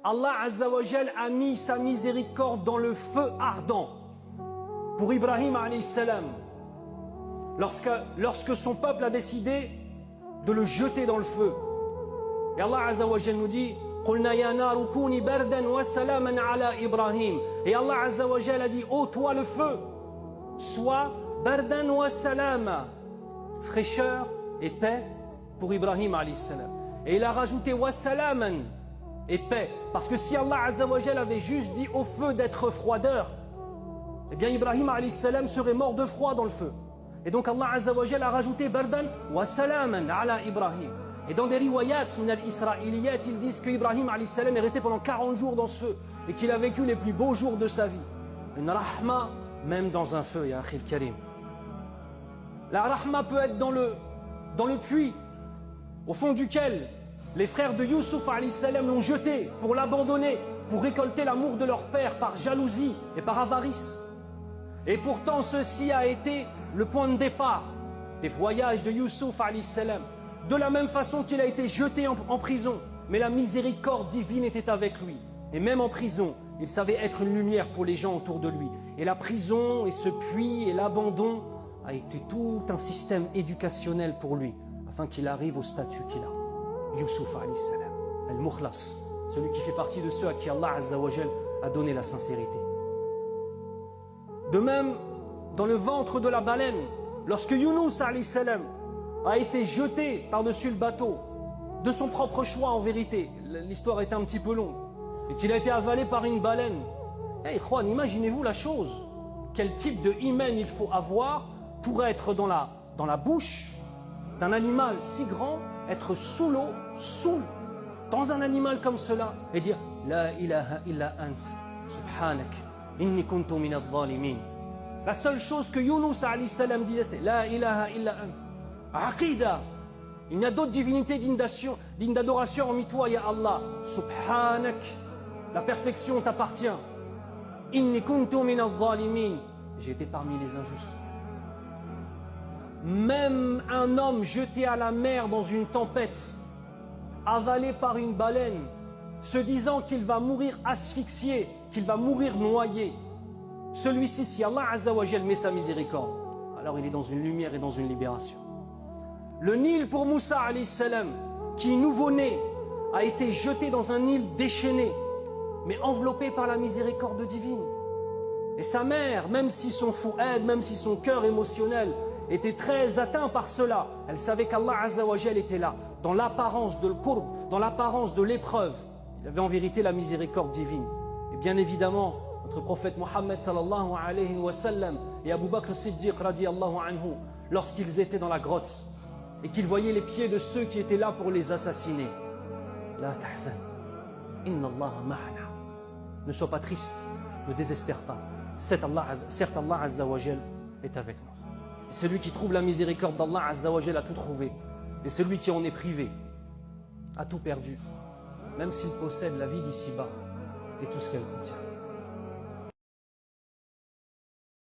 Allah Azza wa Jal a mis sa miséricorde dans le feu ardent. Pour Ibrahim alayhi salam, lorsque son peuple a décidé de le jeter dans le feu. Et Allah Azza wa Jal nous dit قُلْنَا يَا نَارُ كُونِي بَرْدًا وَسَلَامًا عَلَى إِبْرَاهِيمَ. Et Allah Azza wa Jal a dit, ô toi le feu, sois bardan wa salama, fraîcheur et paix pour Ibrahim alayhi salam. Et il a rajouté wa salaman, et paix, parce que si Allah Azza wa Jal avait juste dit au feu d'être froideur, eh bien Ibrahim alayhi salam serait mort de froid dans le feu. Et donc Allah Azza wa Jal a rajouté bardan wa salaman ala Ibrahim. Et dans des riwayat, israéliyat, ils disent que Ibrahim alayhi salam est resté pendant 40 jours dans ce feu et qu'il a vécu les plus beaux jours de sa vie. Une rahma, même dans un feu, ya akhil karim. La rahma peut être dans le puits, au fond duquel les frères de Youssouf alayhi salam l'ont jeté pour l'abandonner, pour récolter l'amour de leur père par jalousie et par avarice. Et pourtant, ceci a été le point de départ des voyages de Youssouf alayhi salam. De la même façon qu'il a été jeté en prison, mais la miséricorde divine était avec lui. Et même en prison, il savait être une lumière pour les gens autour de lui. Et la prison et ce puits et l'abandon a été tout un système éducationnel pour lui, afin qu'il arrive au statut qu'il a. Youssouf alayhi salam, al-Mukhlas, celui qui fait partie de ceux à qui Allah Azza wa Jal a donné la sincérité. De même, dans le ventre de la baleine, lorsque Younous alayhi salam a été jeté par-dessus le bateau, de son propre choix en vérité, l'histoire était un petit peu longue, et qu'il a été avalé par une baleine. Hey, Khwan, imaginez-vous la chose, quel type de hymen il faut avoir pour être dans la bouche d'un animal si grand, être sous l'eau, dans un animal comme cela, et dire La ilaha illa ant, subhanak, inni kuntu min al-zalimin. La seule chose que Younous alayhi salam disait, c'était La ilaha illa ant. Aqida, il n'y a d'autres divinités dignes d'adoration en toi, ya Allah. Subhanak, la perfection t'appartient. Inni kuntu min al-zalimin, j'ai été parmi les injustes. Même un homme jeté à la mer dans une tempête, avalé par une baleine, se disant qu'il va mourir asphyxié, qu'il va mourir noyé, celui-ci, si Allah Azza wa Jal met sa miséricorde, alors il est dans une lumière et dans une libération. Le Nil pour Moussa alayhi salam, qui nouveau-né, a été jeté dans un Nil déchaîné, mais enveloppé par la miséricorde divine. Et sa mère, même si son fouad, même si son cœur émotionnel était très atteint par cela, elle savait qu'Allah Azza wa Jal était là, dans l'apparence de l'qurb, dans l'apparence de l'épreuve. Il avait en vérité la miséricorde divine. Et bien évidemment, notre prophète Mohammed sallallahu alayhi wa sallam et Abu Bakr Siddiq radiyallahu anhu, lorsqu'ils étaient dans la grotte, et qu'ils voyaient les pieds de ceux qui étaient là pour les assassiner. La tahzan, inna Allah ma'ana. Ne sois pas triste, ne désespère pas. Certes Allah Azza wa Jal est avec nous. Et celui qui trouve la miséricorde d'Allah Azza wa Jal a tout trouvé. Et celui qui en est privé a tout perdu, même s'il possède la vie d'ici-bas et tout ce qu'elle contient.